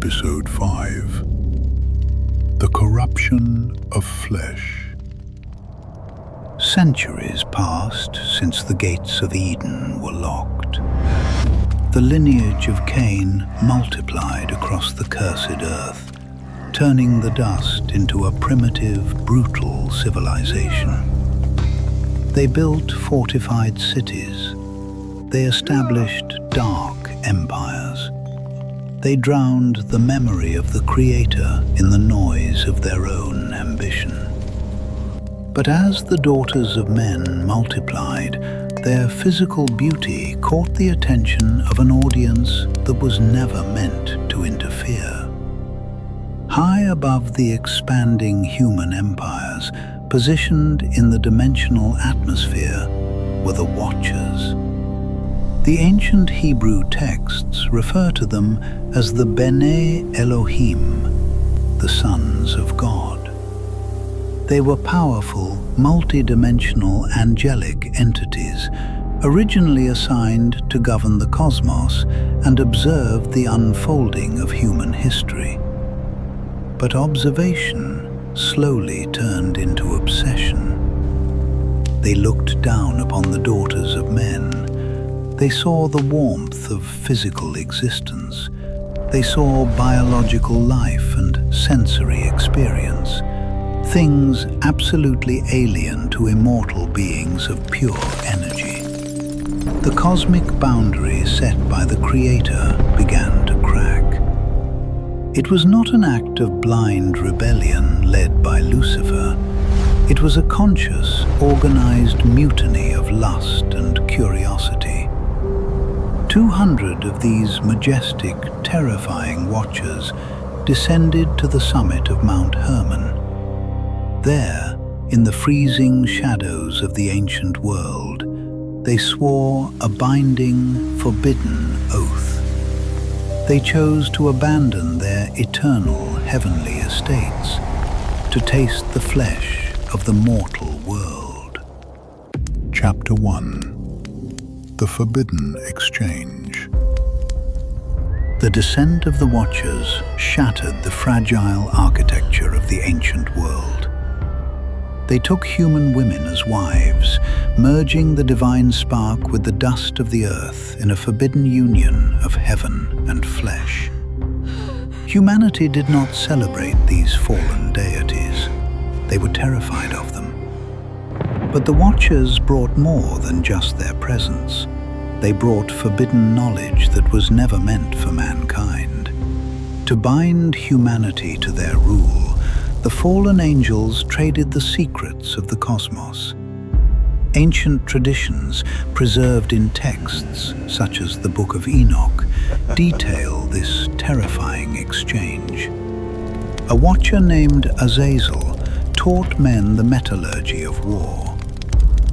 Episode 5. The Corruption of Flesh. Centuries passed since the gates of Eden were locked. The lineage of Cain multiplied across the cursed earth, turning the dust into a primitive, brutal civilization. They built fortified cities. They established dark empires. They drowned the memory of the Creator in the noise of their own ambition. But as the daughters of men multiplied, their physical beauty caught the attention of an audience that was never meant to interfere. High above the expanding human empires, positioned in the dimensional atmosphere, were the Watchers. The ancient Hebrew texts refer to them as the B'nai Elohim, the sons of God. They were powerful, multi-dimensional angelic entities, originally assigned to govern the cosmos and observe the unfolding of human history. But observation slowly turned into obsession. They looked down upon the daughters of men. They saw the warmth of physical existence. They saw biological life and sensory experience, things absolutely alien to immortal beings of pure energy. The cosmic boundary set by the Creator began to crack. It was not an act of blind rebellion led by Lucifer. It was a conscious, organized mutiny of lust and curiosity. 200 of these majestic, terrifying Watchers descended to the summit of Mount Hermon. There, in the freezing shadows of the ancient world, they swore a binding, forbidden oath. They chose to abandon their eternal heavenly estates, to taste the flesh of the mortal world. Chapter 1. The Forbidden Exchange. The descent of the Watchers shattered the fragile architecture of the ancient world. They took human women as wives, merging the divine spark with the dust of the earth in a forbidden union of heaven and flesh. Humanity did not celebrate these fallen deities. They were terrified of them. But the Watchers brought more than just their presence. They brought forbidden knowledge that was never meant for mankind. To bind humanity to their rule, the fallen angels traded the secrets of the cosmos. Ancient traditions, preserved in texts such as the Book of Enoch, detail this terrifying exchange. A Watcher named Azazel taught men the metallurgy of war,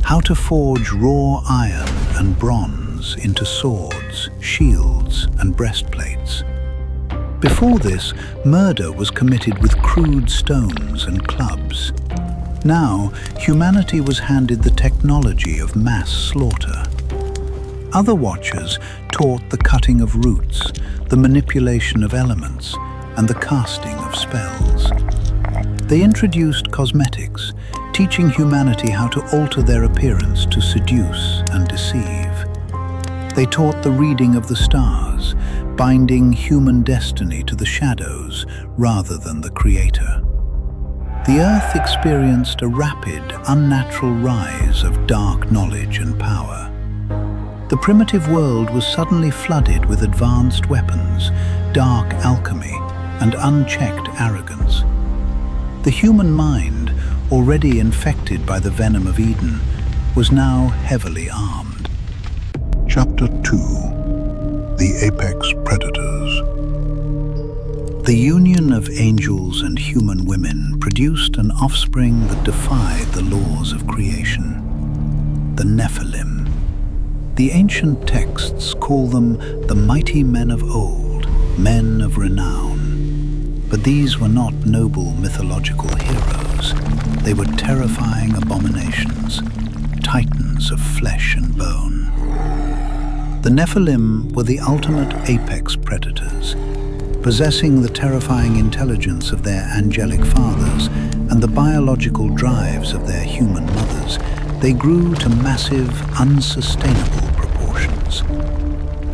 how to forge raw iron and bronze into swords, shields, and breastplates. Before this, murder was committed with crude stones and clubs. Now, humanity was handed the technology of mass slaughter. Other Watchers taught the cutting of roots, the manipulation of elements, and the casting of spells. They introduced cosmetics, teaching humanity how to alter their appearance to seduce and deceive. They taught the reading of the stars, binding human destiny to the shadows rather than the Creator. The earth experienced a rapid, unnatural rise of dark knowledge and power. The primitive world was suddenly flooded with advanced weapons, dark alchemy, and unchecked arrogance. The human mind, already infected by the venom of Eden, was now heavily armed. Chapter 2. The Apex Predators. The union of angels and human women produced an offspring that defied the laws of creation, the Nephilim. The ancient texts call them the mighty men of old, men of renown. But these were not noble mythological heroes. They were terrifying abominations, titans of flesh and bone. The Nephilim were the ultimate apex predators. Possessing the terrifying intelligence of their angelic fathers and the biological drives of their human mothers, they grew to massive, unsustainable proportions.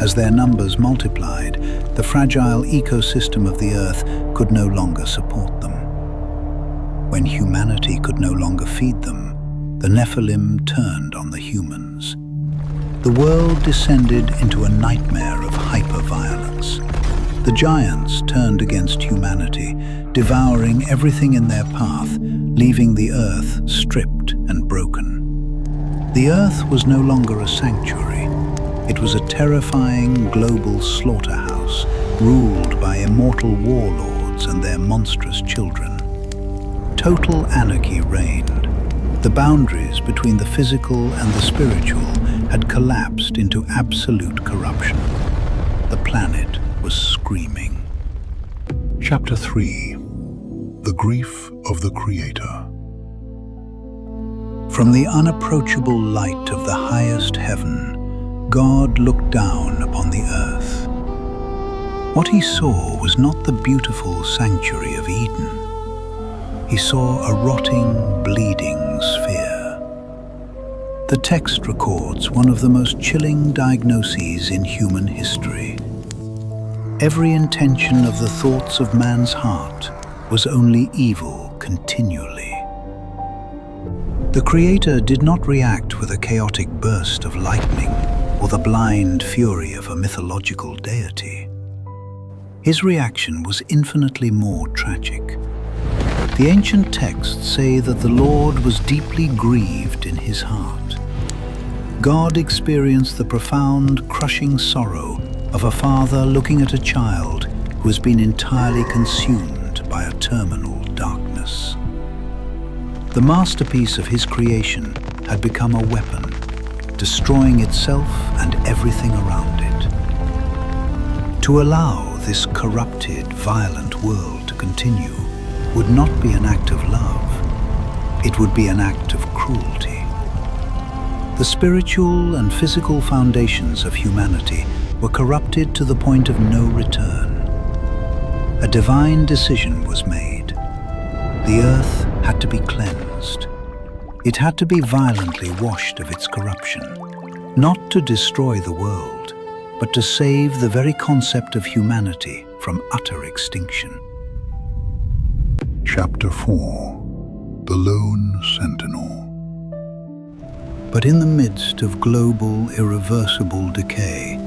As their numbers multiplied, the fragile ecosystem of the Earth could no longer support them. When humanity could no longer feed them, the Nephilim turned on the humans. The world descended into a nightmare of hyper-violence. The giants turned against humanity, devouring everything in their path, leaving the Earth stripped and broken. The Earth was no longer a sanctuary. It was a terrifying global slaughterhouse, ruled by immortal warlords and their monstrous children. Total anarchy reigned. The boundaries between the physical and the spiritual had collapsed into absolute corruption. The planet was screaming. Chapter 3. The Grief of the Creator. From the unapproachable light of the highest heaven, God looked down upon the earth. What he saw was not the beautiful sanctuary of Eden. He saw a rotting, bleeding sphere. The text records one of the most chilling diagnoses in human history. Every intention of the thoughts of man's heart was only evil continually. The Creator did not react with a chaotic burst of lightning or the blind fury of a mythological deity. His reaction was infinitely more tragic. The ancient texts say that the Lord was deeply grieved in his heart. God experienced the profound, crushing sorrow of a father looking at a child who has been entirely consumed by a terminal darkness. The masterpiece of his creation had become a weapon, destroying itself and everything around it. To allow this corrupted, violent world to continue would not be an act of love. It would be an act of cruelty. The spiritual and physical foundations of humanity were corrupted to the point of no return. A divine decision was made. The earth had to be cleansed. It had to be violently washed of its corruption, not to destroy the world, but to save the very concept of humanity from utter extinction. Chapter 4. The Lone Sentinel. But in the midst of global, irreversible decay,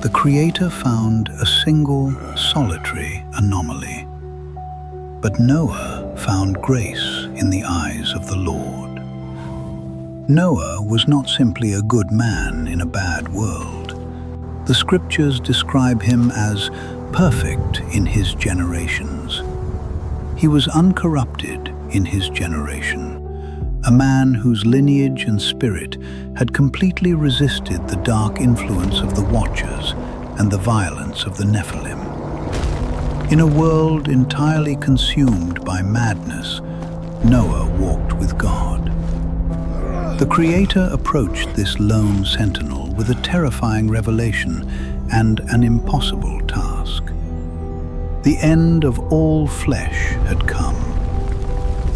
the Creator found a single, solitary anomaly. But Noah found grace in the eyes of the Lord. Noah was not simply a good man in a bad world. The scriptures describe him as perfect in his generations. He was uncorrupted in his generation, a man whose lineage and spirit had completely resisted the dark influence of the Watchers and the violence of the Nephilim. In a world entirely consumed by madness, Noah walked with God. The Creator approached this lone sentinel with a terrifying revelation and an impossible task. The end of all flesh had come.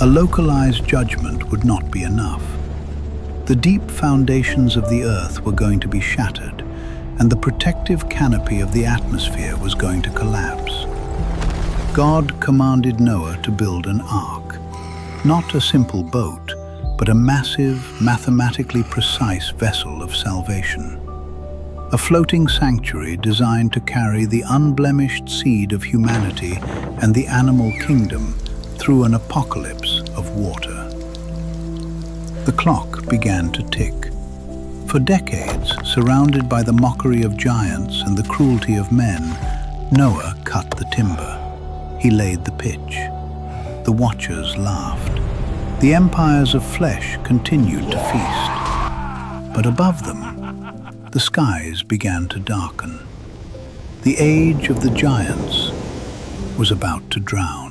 A localized judgment would not be enough. The deep foundations of the earth were going to be shattered, and the protective canopy of the atmosphere was going to collapse. God commanded Noah to build an ark, not a simple boat, but a massive, mathematically precise vessel of salvation. A floating sanctuary designed to carry the unblemished seed of humanity and the animal kingdom through an apocalypse of water. The clock began to tick. For decades, surrounded by the mockery of giants and the cruelty of men, Noah cut the timber. He laid the pitch. The Watchers laughed. The empires of flesh continued to feast. But above them, the skies began to darken. The age of the giants was about to drown.